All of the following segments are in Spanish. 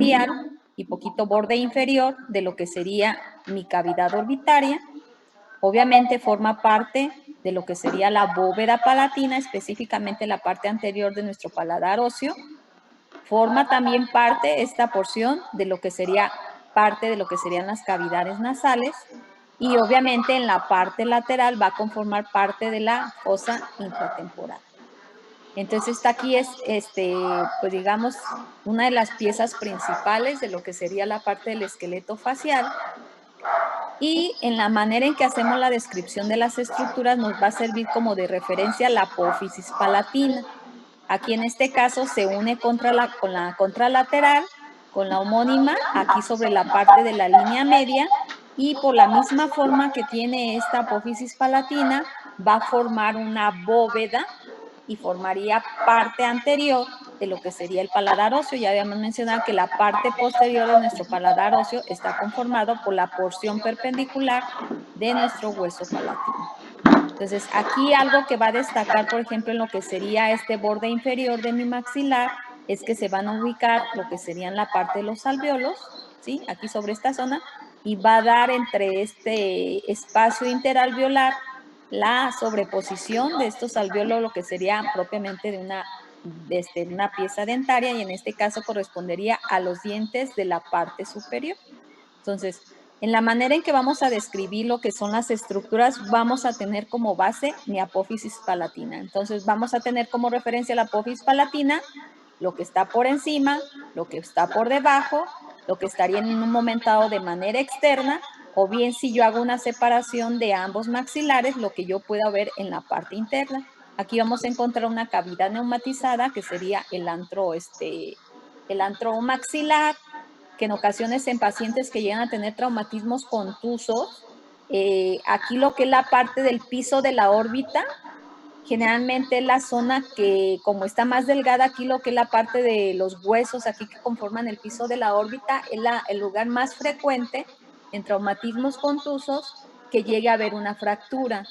medial y poquito borde inferior de lo que sería mi cavidad orbitaria. Obviamente forma parte de lo que sería la bóveda palatina, específicamente la parte anterior de nuestro paladar óseo. Forma también parte esta porción de lo que sería parte de lo que serían las cavidades nasales, y obviamente en la parte lateral va a conformar parte de la fosa infratemporal. Entonces esta aquí es, pues digamos, una de las piezas principales de lo que sería la parte del esqueleto facial. Y en la manera en que hacemos la descripción de las estructuras nos va a servir como de referencia la apófisis palatina. Aquí en este caso se une con la contralateral, con la homónima, aquí sobre la parte de la línea media, y por la misma forma que tiene esta apófisis palatina, va a formar una bóveda y formaría parte anterior de lo que sería el paladar óseo. Ya habíamos mencionado que la parte posterior de nuestro paladar óseo está conformado por la porción perpendicular de nuestro hueso palatino. Entonces, aquí algo que va a destacar, por ejemplo, en lo que sería este borde inferior de mi maxilar, es que se van a ubicar lo que serían la parte de los alvéolos, ¿sí? Aquí sobre esta zona, y va a dar entre este espacio interalveolar la sobreposición de estos alvéolos, lo que sería propiamente de una pieza dentaria, y en este caso correspondería a los dientes de la parte superior. Entonces, en la manera en que vamos a describir lo que son las estructuras, vamos a tener como base mi apófisis palatina. Entonces, vamos a tener como referencia la apófisis palatina, lo que está por encima, lo que está por debajo, lo que estaría en un momento dado de manera externa, o bien si yo hago una separación de ambos maxilares, lo que yo pueda ver en la parte interna. Aquí vamos a encontrar una cavidad neumatizada que sería el antro maxilar, que en ocasiones en pacientes que llegan a tener traumatismos contusos, aquí lo que es la parte del piso de la órbita, generalmente es la zona que, como está más delgada, aquí lo que es la parte de los huesos, aquí que conforman el piso de la órbita, es el lugar más frecuente en traumatismos contusos que llegue a haber una fractura.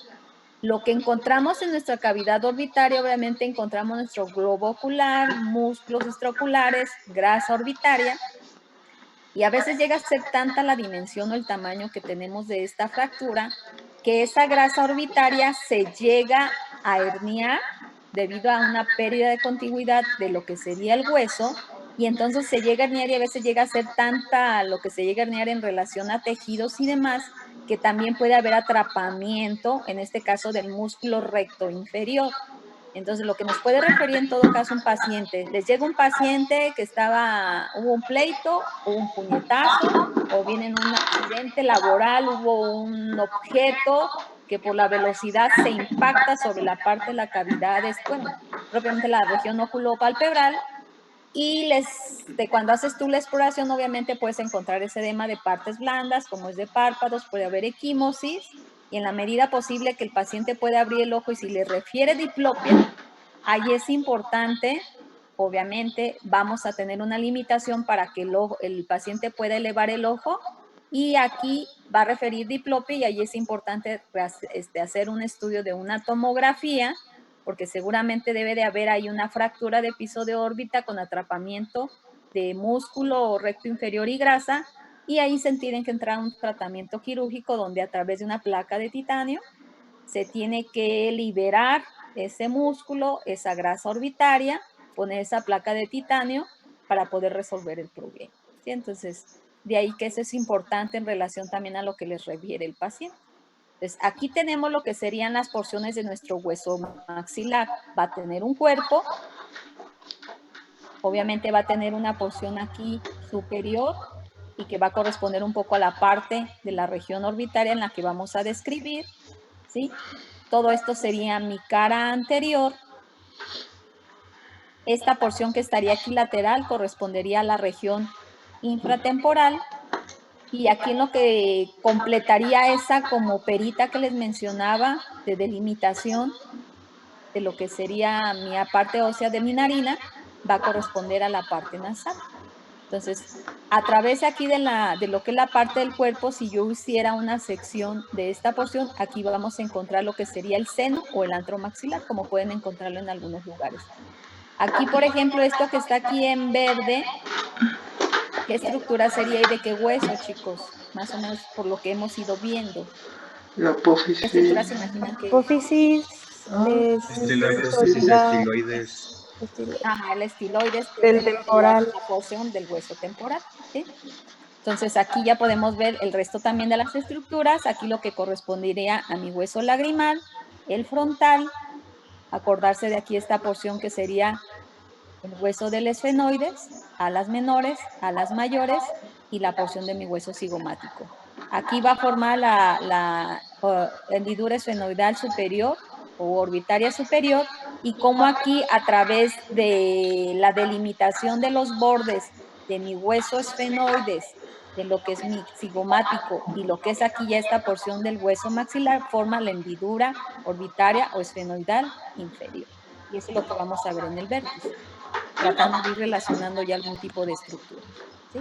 Lo que encontramos en nuestra cavidad orbitaria, obviamente encontramos nuestro globo ocular, músculos extraoculares, grasa orbitaria, y a veces llega a ser tanta la dimensión o el tamaño que tenemos de esta fractura que esa grasa orbitaria se llega a herniar debido a una pérdida de contigüidad de lo que sería el hueso, y entonces se llega a herniar, y a veces llega a ser tanta lo que se llega a herniar en relación a tejidos y demás, que también puede haber atrapamiento, en este caso del músculo recto inferior. Entonces, lo que nos puede referir en todo caso un paciente, les llega un paciente que hubo un pleito, hubo un puñetazo, o viene en un accidente laboral, hubo un objeto que por la velocidad se impacta sobre la parte de la cavidad, propiamente la región oculopalpebral, y cuando haces tú la exploración, obviamente puedes encontrar ese edema de partes blandas, como es de párpados, puede haber equimosis, y en la medida posible que el paciente puede abrir el ojo, y si le refiere diplopia, ahí es importante, obviamente, vamos a tener una limitación para que el paciente pueda elevar el ojo, y aquí va a referir diplopia, y ahí es importante hacer un estudio de una tomografía, porque seguramente debe de haber ahí una fractura de piso de órbita con atrapamiento de músculo recto inferior y grasa, y ahí se tiene que entrar a un tratamiento quirúrgico donde a través de una placa de titanio se tiene que liberar ese músculo, esa grasa orbitaria, poner esa placa de titanio para poder resolver el problema, ¿sí? Entonces, de ahí que eso es importante en relación también a lo que les refiere el paciente. Entonces, aquí tenemos lo que serían las porciones de nuestro hueso maxilar. Va a tener un cuerpo, obviamente va a tener una porción aquí superior y que va a corresponder un poco a la parte de la región orbitaria en la que vamos a describir, ¿sí? Todo esto sería mi cara anterior. Esta porción que estaría aquí lateral correspondería a la región infratemporal, y aquí en lo que completaría esa como perita que les mencionaba de delimitación de lo que sería mi parte ósea de mi narina, va a corresponder a la parte nasal. Entonces, a través aquí de lo que es la parte del cuerpo, si yo hiciera una sección de esta porción, aquí vamos a encontrar lo que sería el seno o el antro maxilar, como pueden encontrarlo en algunos lugares. Aquí, por ejemplo, esto que está aquí en verde ¿Qué estructura sería y de qué hueso, chicos? Más o menos por lo que hemos ido viendo. La ¿Qué estructura apófisis. se imaginan que? Apófisis es Estiloides y estructura sestiloides. Ajá, el estiloides, que del sería temporal. la porción del hueso temporal, ¿sí? Entonces aquí ya podemos ver el resto también de las estructuras. Aquí lo que correspondería a mi hueso lagrimal, el frontal, acordarse de aquí esta porción que sería el hueso del esfenoides, alas menores, alas mayores y la porción de mi hueso cigomático. Aquí va a formar la hendidura esfenoidal superior o orbitaria superior y como aquí a través de la delimitación de los bordes de mi hueso esfenoides, de lo que es mi cigomático y lo que es aquí ya esta porción del hueso maxilar, forma la hendidura orbitaria o esfenoidal inferior. Y eso es lo que vamos a ver en el vértice, tratando de ir relacionando ya algún tipo de estructura, ¿sí?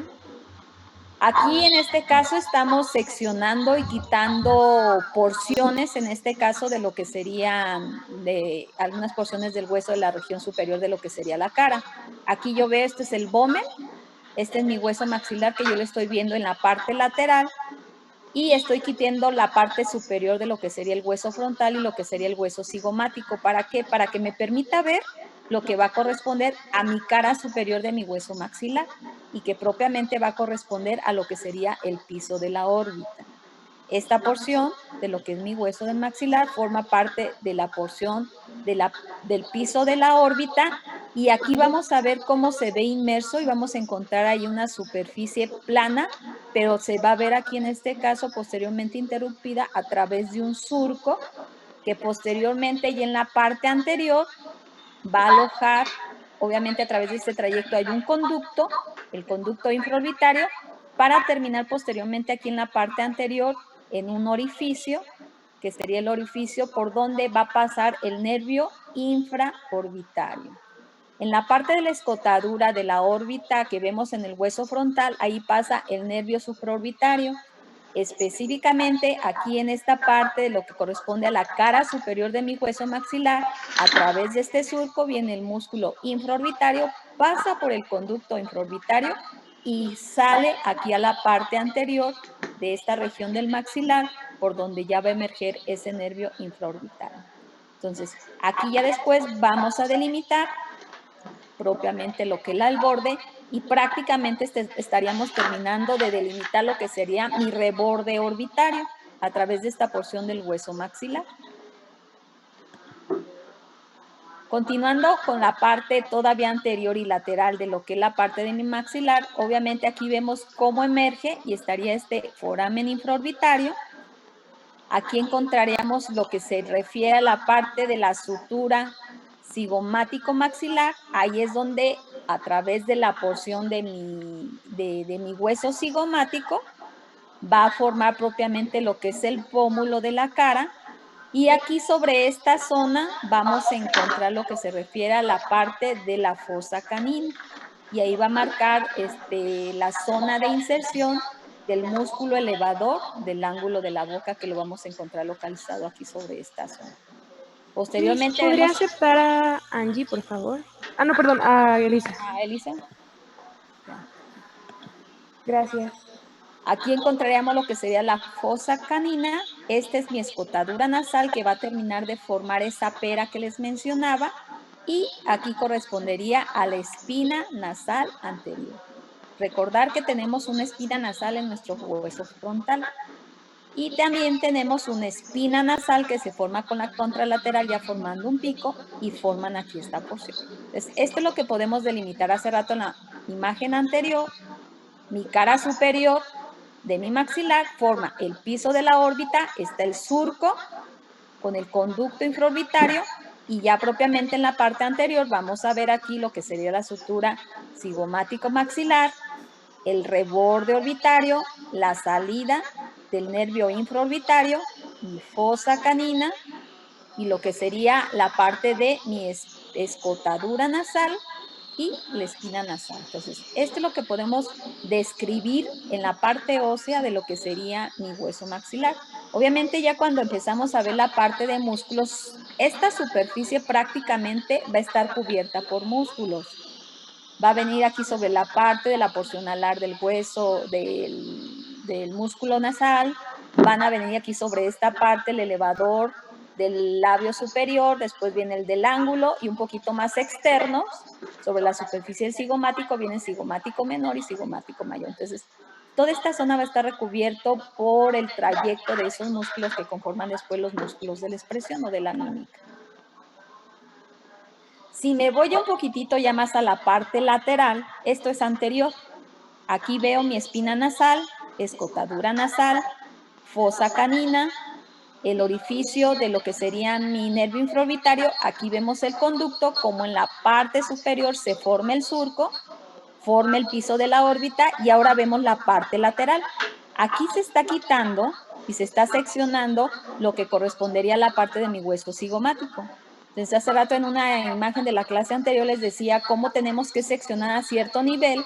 Aquí en este caso estamos seccionando y quitando porciones, en este caso de lo que serían de algunas porciones del hueso de la región superior de lo que sería la cara. Aquí yo veo, este es el vomen, este es mi hueso maxilar que yo lo estoy viendo en la parte lateral y estoy quitando la parte superior de lo que sería el hueso frontal y lo que sería el hueso cigomático. ¿Para qué? Para que me permita ver lo que va a corresponder a mi cara superior de mi hueso maxilar y que propiamente va a corresponder a lo que sería el piso de la órbita. Esta porción de lo que es mi hueso del maxilar forma parte de la porción del piso de la órbita y aquí vamos a ver cómo se ve inmerso y vamos a encontrar ahí una superficie plana, pero se va a ver aquí en este caso posteriormente interrumpida a través de un surco que posteriormente y en la parte anterior va a alojar, obviamente a través de este trayecto hay un conducto, el conducto infraorbitario, para terminar posteriormente aquí en la parte anterior en un orificio, que sería el orificio por donde va a pasar el nervio infraorbitario. En la parte de la escotadura de la órbita que vemos en el hueso frontal, ahí pasa el nervio supraorbitario. Específicamente aquí en esta parte de lo que corresponde a la cara superior de mi hueso maxilar, a través de este surco viene el músculo infraorbitario, pasa por el conducto infraorbitario y sale aquí a la parte anterior de esta región del maxilar, por donde ya va a emerger ese nervio infraorbitario. Entonces, aquí ya después vamos a delimitar propiamente lo que es el borde y prácticamente estaríamos terminando de delimitar lo que sería mi reborde orbitario a través de esta porción del hueso maxilar. Continuando con la parte todavía anterior y lateral de lo que es la parte de mi maxilar, obviamente aquí vemos cómo emerge y estaría este foramen infraorbitario. Aquí encontraríamos lo que se refiere a la parte de la sutura cigomático maxilar. Ahí es donde a través de la porción de mi hueso cigomático va a formar propiamente lo que es el pómulo de la cara. Y aquí sobre esta zona vamos a encontrar lo que se refiere a la parte de la fosa canina. Y ahí va a marcar la zona de inserción del músculo elevador del ángulo de la boca que lo vamos a encontrar localizado aquí sobre esta zona. Miss, Posteriormente ¿podría vemos aceptar a Angie, por favor? Ah, no, perdón, a Elisa. a Elisa. Gracias. Aquí encontraríamos lo que sería la fosa canina. Esta es mi escotadura nasal que va a terminar de formar esa pera que les mencionaba. Y aquí correspondería a la espina nasal anterior. Recordar que tenemos una espina nasal en nuestro hueso frontal. Y también tenemos una espina nasal que se forma con la contralateral ya formando un pico y forman aquí esta porción. Entonces, esto es lo que podemos delimitar hace rato en la imagen anterior. Mi cara superior de mi maxilar forma el piso de la órbita, está el surco con el conducto infraorbitario y ya propiamente en la parte anterior vamos a ver aquí lo que sería la sutura cigomático maxilar, el reborde orbitario, la salida del nervio infraorbitario, mi fosa canina y lo que sería la parte de mi escotadura nasal y la espina nasal. Entonces, esto es lo que podemos describir en la parte ósea de lo que sería mi hueso maxilar. Obviamente ya cuando empezamos a ver la parte de músculos, esta superficie prácticamente va a estar cubierta por músculos. va a venir aquí sobre la parte de la porción alar del hueso del músculo nasal, van a venir aquí sobre esta parte el elevador del labio superior, después viene el del ángulo y un poquito más externos, sobre la superficie del cigomático, viene el cigomático menor y cigomático mayor. Entonces, toda esta zona va a estar recubierto por el trayecto de esos músculos que conforman después los músculos de la expresión o de la mímica. Si me voy un poquitito ya más a la parte lateral, esto es anterior. Aquí veo mi espina nasal, escotadura nasal, fosa canina, el orificio de lo que sería mi nervio infraorbitario. Aquí vemos el conducto, como en la parte superior se forma el surco, forma el piso de la órbita y ahora vemos la parte lateral. Aquí se está quitando y se está seccionando lo que correspondería a la parte de mi hueso cigomático. Entonces, hace rato en una imagen de la clase anterior les decía cómo tenemos que seccionar a cierto nivel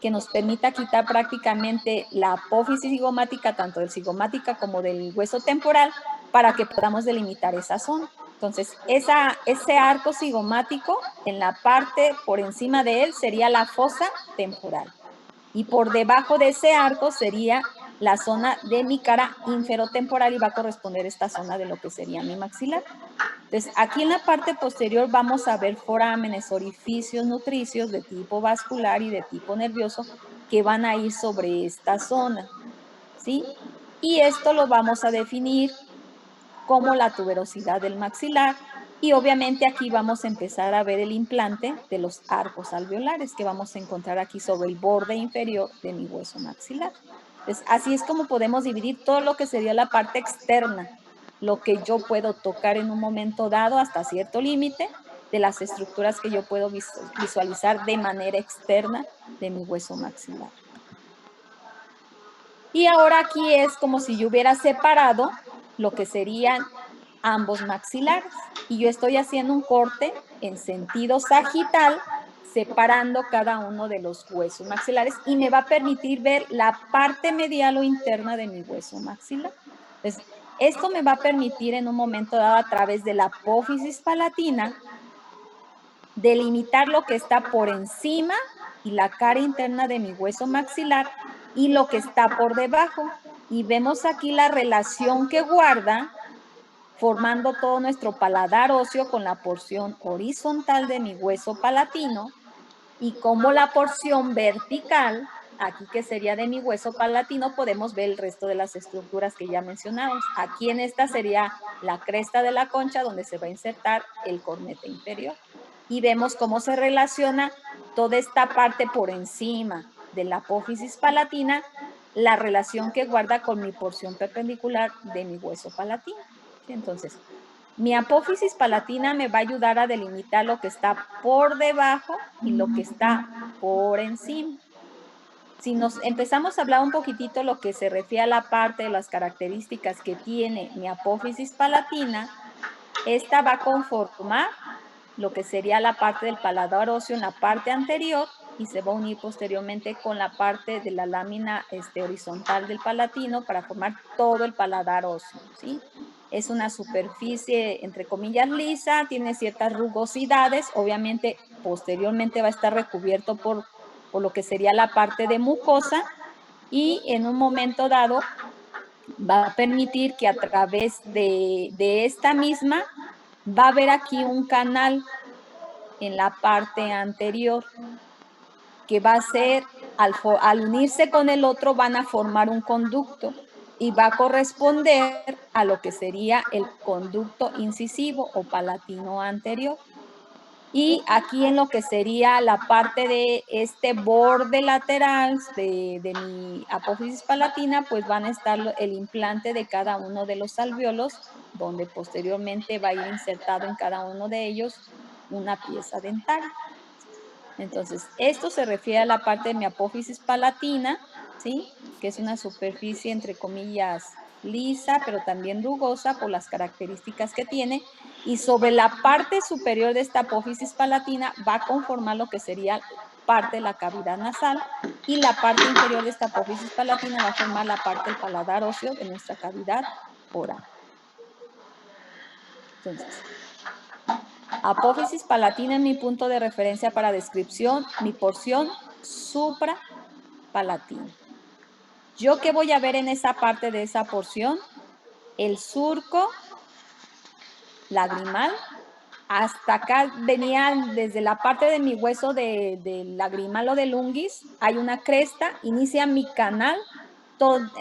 que nos permita quitar prácticamente la apófisis cigomática, tanto del cigomática como del hueso temporal, para que podamos delimitar esa zona. Entonces, ese arco cigomático, en la parte por encima de él sería la fosa temporal. Y por debajo de ese arco sería la zona de mi cara inferotemporal y va a corresponder esta zona de lo que sería mi maxilar. Entonces, aquí en la parte posterior vamos a ver forámenes, orificios nutricios de tipo vascular y de tipo nervioso que van a ir sobre esta zona, ¿sí? Y esto lo vamos a definir como la tuberosidad del maxilar. Y obviamente aquí vamos a empezar a ver el implante de los arcos alveolares que vamos a encontrar aquí sobre el borde inferior de mi hueso maxilar. Entonces, así es como podemos dividir todo lo que sería la parte externa, lo que yo puedo tocar en un momento dado hasta cierto límite de las estructuras que yo puedo visualizar de manera externa de mi hueso maxilar. Y ahora aquí es como si yo hubiera separado lo que serían ambos maxilares. Y yo estoy haciendo un corte en sentido sagital, separando cada uno de los huesos maxilares y me va a permitir ver la parte medial o interna de mi hueso maxilar. Entonces, esto me va a permitir en un momento dado a través de la apófisis palatina delimitar lo que está por encima y la cara interna de mi hueso maxilar y lo que está por debajo. Y vemos aquí la relación que guarda formando todo nuestro paladar óseo con la porción horizontal de mi hueso palatino y como la porción vertical, aquí que sería de mi hueso palatino, podemos ver el resto de las estructuras que ya mencionamos. Aquí en esta sería la cresta de la concha donde se va a insertar el cornete inferior. Y vemos cómo se relaciona toda esta parte por encima de la apófisis palatina, la relación que guarda con mi porción perpendicular de mi hueso palatino. ¿Sí? Entonces, mi apófisis palatina me va a ayudar a delimitar lo que está por debajo y lo que está por encima. Si nos empezamos a hablar un poquitito lo que se refiere a la parte de las características que tiene mi apófisis palatina, esta va a conformar lo que sería la parte del paladar óseo en la parte anterior y se va a unir posteriormente con la parte de la lámina horizontal del palatino para formar todo el paladar óseo, ¿sí? Es una superficie, entre comillas, lisa, tiene ciertas rugosidades, obviamente posteriormente va a estar recubierto por lo que sería la parte de mucosa y en un momento dado va a permitir que a través de esta misma va a haber aquí un canal en la parte anterior que va a ser, al unirse con el otro, van a formar un conducto y va a corresponder a lo que sería el conducto incisivo o palatino anterior. Y aquí en lo que sería la parte de este borde lateral de mi apófisis palatina, pues van a estar el implante de cada uno de los alvéolos, donde posteriormente va a ir insertado en cada uno de ellos una pieza dentaria. Entonces, esto se refiere a la parte de mi apófisis palatina, ¿sí? Que es una superficie, entre comillas, lisa, pero también rugosa por las características que tiene. Y sobre la parte superior de esta apófisis palatina va a conformar lo que sería parte de la cavidad nasal y la parte inferior de esta apófisis palatina va a formar la parte del paladar óseo de nuestra cavidad oral. Entonces, Apófisis palatina es mi punto de referencia para descripción, mi porción suprapalatina. ¿Yo qué voy a ver en esa parte de esa porción? El surco lagrimal. Hasta acá venía desde la parte de mi hueso de lagrimal o del unguis, hay una cresta, inicia mi canal,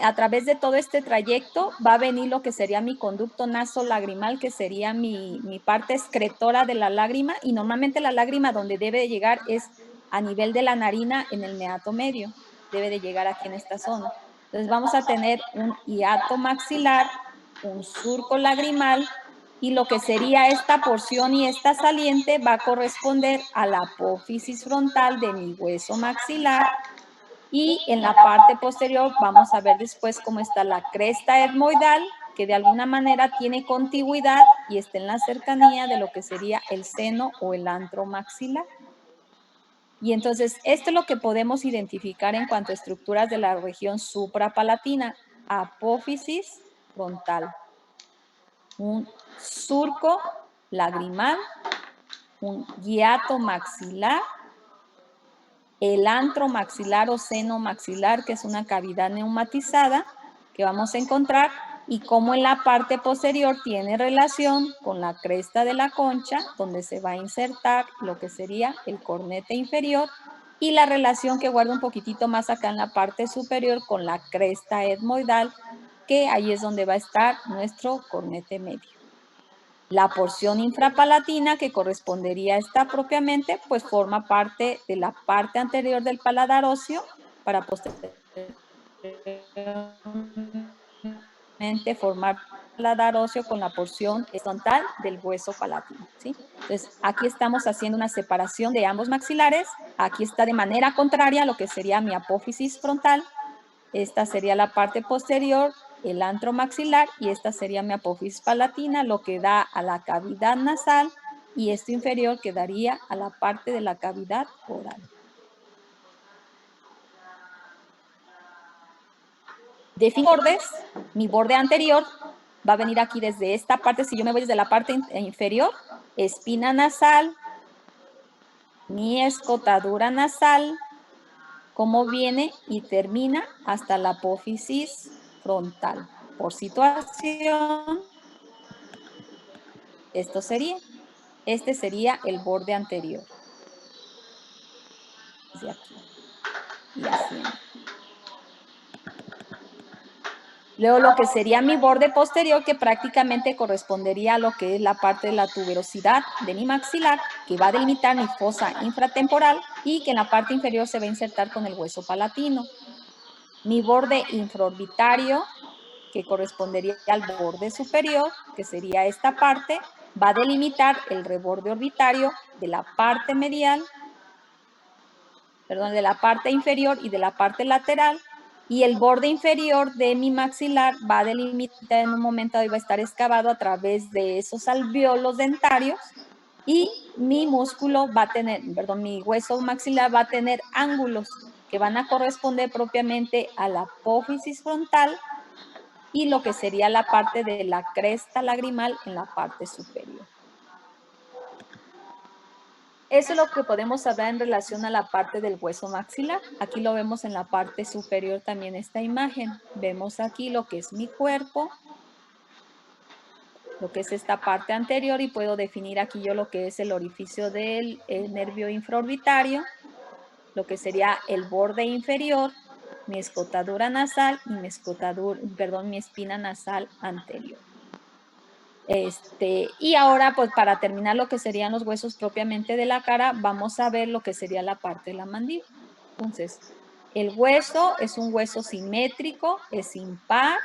a través de todo este trayecto va a venir lo que sería mi conducto nasolagrimal, que sería mi parte excretora de la lágrima, y normalmente la lágrima donde debe de llegar es a nivel de la narina en el meato medio, debe de llegar aquí en esta zona. Entonces vamos a tener un hiato maxilar, un surco lagrimal, y lo que sería esta porción y esta saliente va a corresponder a la apófisis frontal de mi hueso maxilar, y en la parte posterior vamos a ver después cómo está la cresta etmoidal, que de alguna manera tiene contigüidad y está en la cercanía de lo que sería el seno o el antro maxilar. Y entonces, esto es lo que podemos identificar en cuanto a estructuras de la región suprapalatina. Apófisis frontal, un surco lagrimal, un hiato maxilar, el antro maxilar o seno maxilar, que es una cavidad neumatizada que vamos a encontrar, y cómo en la parte posterior tiene relación con la cresta de la concha, donde se va a insertar lo que sería el cornete inferior, y la relación que guarda un poquitito más acá en la parte superior con la cresta etmoidal, que ahí es donde va a estar nuestro cornete medio. La porción infrapalatina, que correspondería a esta propiamente, pues forma parte de la parte anterior del paladar óseo para posteriormente formar paladar óseo con la porción frontal del hueso palatino, ¿sí? Entonces, aquí estamos haciendo una separación de ambos maxilares. Aquí está de manera contraria a lo que sería mi apófisis frontal. Esta sería la parte posterior, el antro maxilar, y esta sería mi apófisis palatina, lo que da a la cavidad nasal, y esto inferior quedaría a la parte de la cavidad oral. De bordes, mi borde anterior va a venir aquí desde esta parte. Si yo me voy desde la parte inferior, espina nasal, mi escotadura nasal, cómo viene y termina hasta la apófisis frontal. Por situación, este sería el borde anterior. Desde aquí y haciendo. Luego lo que sería mi borde posterior, que prácticamente correspondería a lo que es la parte de la tuberosidad de mi maxilar, que va a delimitar mi fosa infratemporal y que en la parte inferior se va a insertar con el hueso palatino. Mi borde infraorbitario, que correspondería al borde superior, que sería esta parte, va a delimitar el reborde orbitario de la parte medial, de la parte inferior y de la parte lateral, y el borde inferior de mi maxilar va a delimitar en un momento y va a estar excavado a través de esos alvéolos dentarios, y mi músculo va a tener, mi hueso maxilar va a tener ángulos que van a corresponder propiamente a la apófisis frontal y lo que sería la parte de la cresta lagrimal en la parte superior. Eso es lo que podemos hablar en relación a la parte del hueso maxilar. Aquí lo vemos en la parte superior también esta imagen. Vemos aquí lo que es mi cuerpo, lo que es esta parte anterior, y puedo definir aquí yo lo que es el orificio del nervio infraorbitario, lo que sería el borde inferior, mi escotadura nasal y mi espina nasal anterior. Y ahora, pues para terminar lo que serían los huesos propiamente de la cara, vamos a ver lo que sería la parte de la mandíbula. Entonces, el hueso es un hueso simétrico, es impar,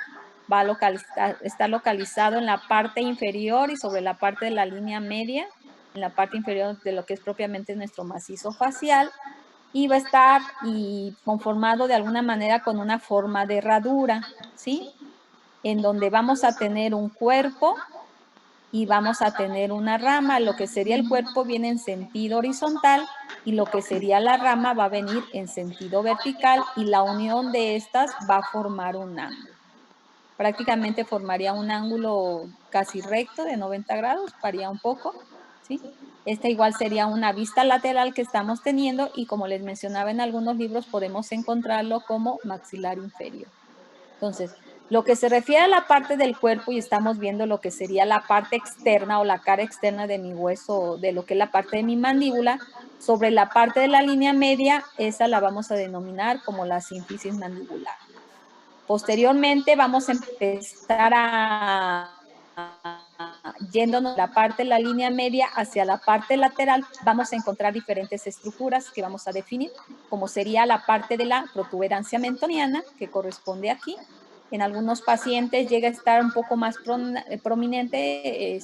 está localizado en la parte inferior y sobre la parte de la línea media, en la parte inferior de lo que es propiamente nuestro macizo facial, y va a estar conformado de alguna manera con una forma de herradura, ¿sí? En donde vamos a tener un cuerpo y vamos a tener una rama. Lo que sería el cuerpo viene en sentido horizontal y lo que sería la rama va a venir en sentido vertical, y la unión de estas va a formar un ángulo. Prácticamente formaría un ángulo casi recto de 90 grados, varía un poco, ¿sí? Esta igual sería una vista lateral que estamos teniendo y como les mencionaba en algunos libros podemos encontrarlo como maxilar inferior. Entonces, lo que se refiere a la parte del cuerpo y estamos viendo lo que sería la parte externa o la cara externa de mi hueso, de lo que es la parte de mi mandíbula, sobre la parte de la línea media, esa la vamos a denominar como la sínfisis mandibular. Posteriormente vamos a empezar yéndonos de la parte de la línea media hacia la parte lateral, vamos a encontrar diferentes estructuras que vamos a definir, como sería la parte de la protuberancia mentoniana, que corresponde aquí. En algunos pacientes llega a estar un poco más prominente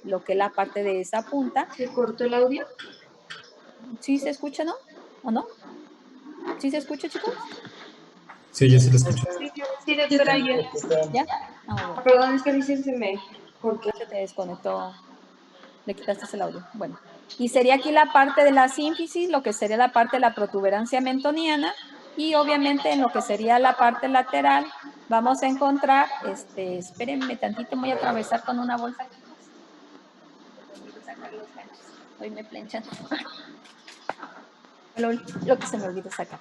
lo que es la parte de esa punta. ¿Se cortó el audio? ¿Sí se escucha, no? ¿O no? ¿Sí se escucha, chicos? Sí, yo sí lo escucho. Sí, doctora, ayer. ¿Ya? Bueno. Perdón, es que recién se me cortó. Se te desconectó, le quitaste el audio. Bueno, y sería aquí la parte de la sínfisis, lo que sería la parte de la protuberancia mentoniana, y obviamente en lo que sería la parte lateral vamos a encontrar, espérenme tantito, voy a atravesar con una bolsa. Sacar los ganchos. Hoy me planchan. Lo que se me olvidó sacar.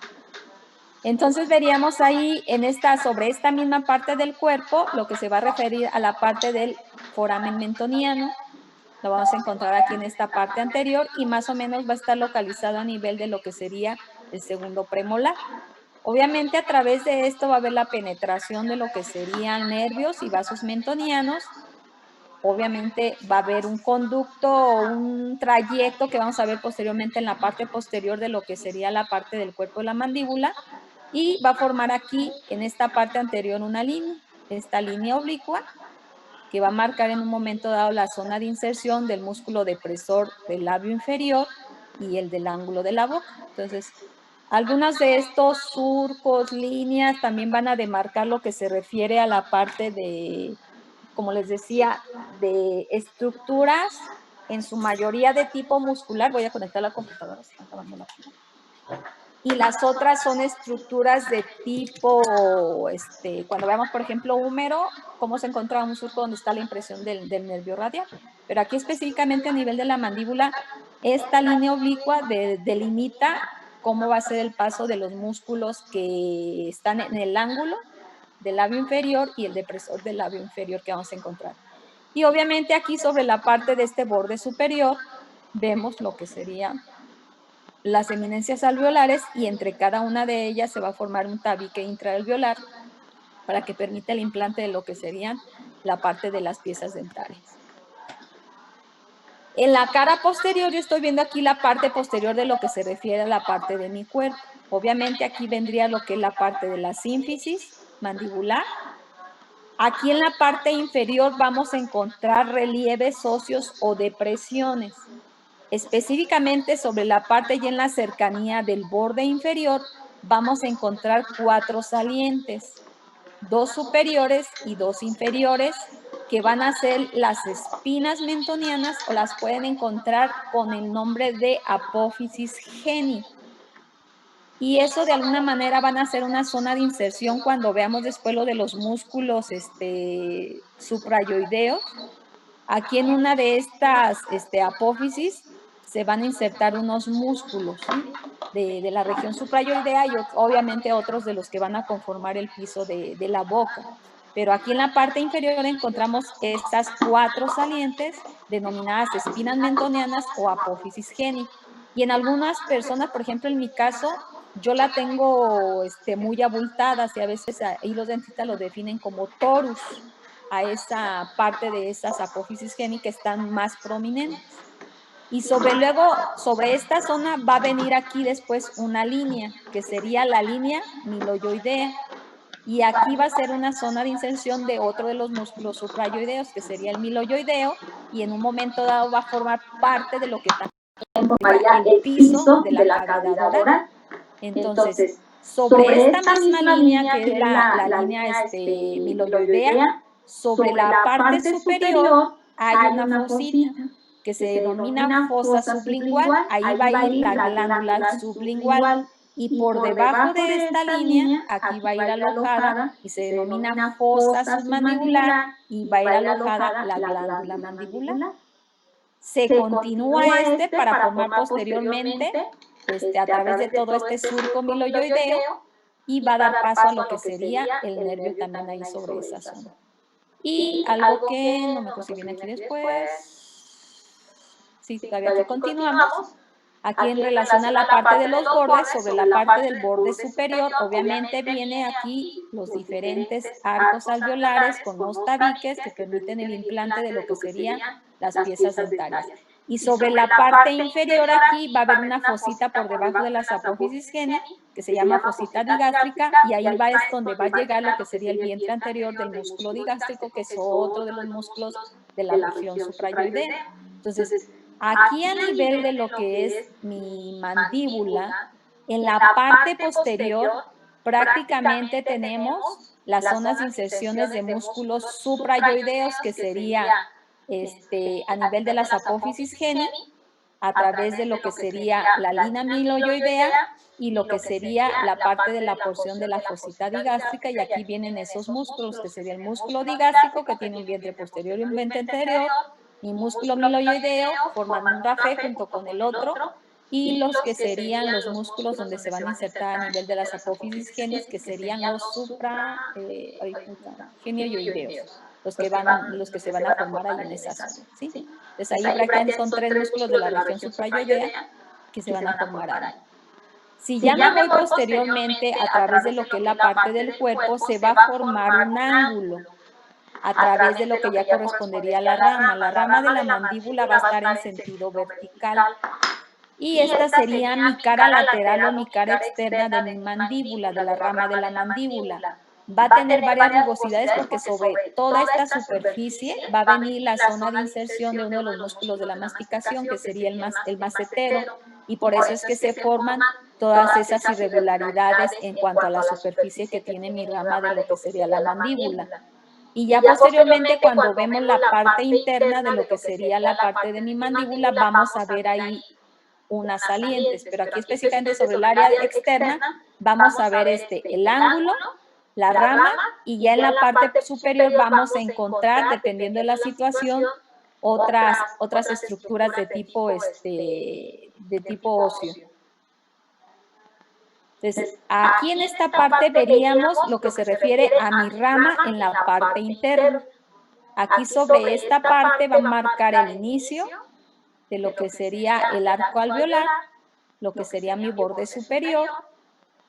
Entonces veríamos ahí sobre esta misma parte del cuerpo lo que se va a referir a la parte del foramen mentoniano. Lo vamos a encontrar aquí en esta parte anterior y más o menos va a estar localizado a nivel de lo que sería el segundo premolar. Obviamente a través de esto va a haber la penetración de lo que serían nervios y vasos mentonianos. Obviamente va a haber un conducto o un trayecto que vamos a ver posteriormente en la parte posterior de lo que sería la parte del cuerpo de la mandíbula y va a formar aquí en esta parte anterior una línea, esta línea oblicua que va a marcar en un momento dado la zona de inserción del músculo depresor del labio inferior y el del ángulo de la boca. Entonces, algunos de estos surcos, líneas, también van a demarcar lo que se refiere a la parte de, como les decía, de estructuras, en su mayoría de tipo muscular. Voy a conectar la computadora, se está acabando la pila. Y las otras son estructuras de tipo, cuando veamos, por ejemplo, húmero, cómo se encuentra un surco donde está la impresión del nervio radial. Pero aquí específicamente a nivel de la mandíbula, esta línea oblicua delimita cómo va a ser el paso de los músculos que están en el ángulo del labio inferior y el depresor del labio inferior que vamos a encontrar. Y obviamente aquí sobre la parte de este borde superior vemos lo que sería las eminencias alveolares y entre cada una de ellas se va a formar un tabique intraalveolar para que permita el implante de lo que serían la parte de las piezas dentales. En la cara posterior, yo estoy viendo aquí la parte posterior de lo que se refiere a la parte de mi cuerpo. Obviamente aquí vendría lo que es la parte de la sínfisis mandibular. Aquí en la parte inferior vamos a encontrar relieves óseos o depresiones. Específicamente sobre la parte y en la cercanía del borde inferior vamos a encontrar 4 salientes, 2 superiores y 2 inferiores, que van a ser las espinas mentonianas o las pueden encontrar con el nombre de apófisis geni. Y eso de alguna manera van a ser una zona de inserción cuando veamos después lo de los músculos suprayoideos. Aquí en una de estas apófisis se van a insertar unos músculos, ¿sí? de la región suprayoidea y obviamente otros de los que van a conformar el piso de la boca. Pero aquí en la parte inferior encontramos estas 4 salientes denominadas espinas mentonianas o apófisis geni. Y en algunas personas, por ejemplo en mi caso, yo la tengo muy abultada y a veces ahí los dentistas lo definen como torus a esa parte de esas apófisis geni que están más prominentes. Y sobre esta zona va a venir aquí después una línea, que sería la línea miloyoidea. Y aquí va a ser una zona de inserción de otro de los músculos suprayoideos, que sería el miloyoideo, y en un momento dado va a formar parte de lo que también formaría el piso de la cavidad oral. Entonces, sobre esta misma línea, que es la línea miloyoidea, sobre la parte superior hay una fosita que se denomina fosa sublingual. Ahí va a ir la glándula sublingual. Y por debajo de esta línea, aquí va a ir alojada y se denomina fosa submandibular y va a ir alojada la glándula mandibular. se continúa para formar posteriormente, a través de todo este surco miloyoideo, y va a dar paso a lo que sería el nervio también ahí sobre esa zona. Y algo que no me acuerdo si viene aquí después. Sí, todavía aquí continuamos. Aquí en relación a la parte de los bordes, sobre la parte del borde superior, obviamente viene aquí los diferentes arcos alveolares con los tabiques que permiten el implante de lo que serían las piezas dentarias. Y sobre la parte inferior aquí va a haber una fosita por debajo de las apófisis geni, que se llama fosita digástrica, y ahí es donde va a llegar lo que sería el vientre anterior del músculo digástrico, que es otro de los músculos de la región suprayoidea. Entonces, aquí a nivel de lo que es mi mandíbula, en la parte posterior prácticamente tenemos las zonas de inserciones de músculos suprayoideos, que sería a nivel de las apófisis geni, a través de lo que sería la lina miloyoidea y lo que sería la parte de la porción de la fosita digástrica, y aquí vienen esos músculos, que sería el músculo digástrico, que tiene un vientre posterior y un vientre anterior, y músculo miloyoideo, forman un rafé junto con el otro, y los que serían los músculos donde se van a insertar a nivel de las apófisis genis, que serían los genioyoideos, los que se van a formar ahí en esa zona, ¿sí? Entonces ahí prácticamente son 3 músculos de la región suprayoidea que se van a formar ahí. Si ya me voy posteriormente a través de lo que es la parte del cuerpo, se va a formar un ángulo a través de lo que ya correspondería a la rama. La rama de la mandíbula va a estar en sentido vertical. Y esta sería mi cara lateral o mi cara externa de mi mandíbula, de la rama de la mandíbula. Va a tener varias rugosidades porque sobre toda esta superficie va a venir la zona de inserción de uno de los músculos de la masticación, que sería el macetero, y por eso es que se forman todas esas irregularidades en cuanto a la superficie que tiene mi rama de lo que sería la mandíbula. Y ya posteriormente, cuando vemos la parte interna de lo que sería la parte de mi mandíbula, vamos a ver ahí unas salientes, pero aquí específicamente sobre el área externa vamos a ver el ángulo, la rama, y ya en la parte superior vamos a encontrar, dependiendo de la situación, otras estructuras de tipo óseo. Entonces, aquí en esta parte veríamos lo que se refiere a mi rama en la parte interna. Aquí sobre esta parte va a marcar el inicio de lo que sería el arco alveolar, lo que sería mi borde superior.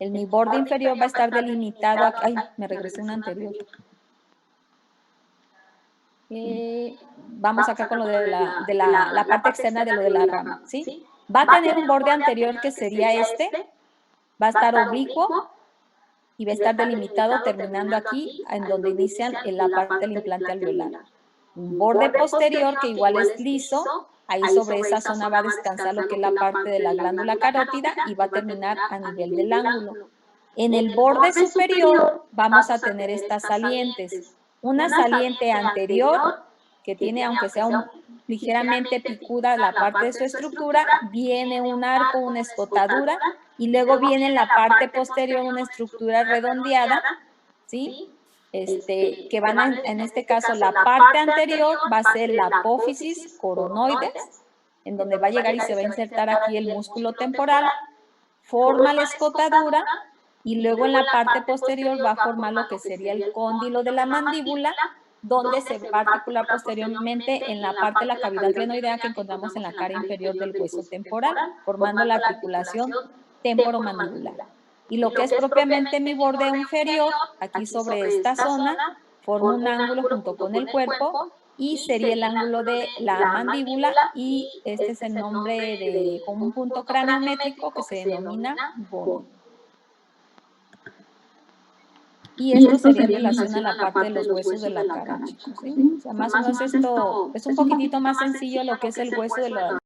Mi borde inferior va a estar delimitado aquí. Ay, me regresé una anterior. Vamos acá con lo de la parte externa de lo de la rama, ¿sí? Va a tener un borde anterior que sería va a estar oblicuo y va a estar delimitado terminando aquí, en donde inician en la parte del implante alveolar. Un borde posterior que igual es liso, ahí sobre esa zona va a descansar lo que es la parte de la glándula carótida y va a terminar a nivel del ángulo. En el borde superior vamos a tener estas salientes. Una saliente anterior que tiene, aunque sea ligeramente picuda la parte de su estructura, viene un arco, una escotadura, y luego viene en la parte posterior una estructura redondeada, ¿sí? Que van en este caso la parte anterior va a ser la apófisis coronoides, en donde va a llegar y se va a insertar aquí el músculo temporal, forma la escotadura, y luego en la parte posterior va a formar lo que sería el cóndilo de la mandíbula, donde se va a articular posteriormente en la parte de la cavidad glenoidea que encontramos en la cara inferior del hueso temporal, formando la articulación temporomandibular. Y lo que es propiamente mi borde inferior, aquí sobre esta zona, forma un ángulo junto con el cuerpo, y sería el ángulo de la mandíbula, y este es el nombre con un punto craneométrico que se denomina bone. Y esto sería en relación a la parte de los huesos de la cara, chicos, ¿sí? O sea, más o menos esto es un poquitito más sencillo lo que es el hueso de la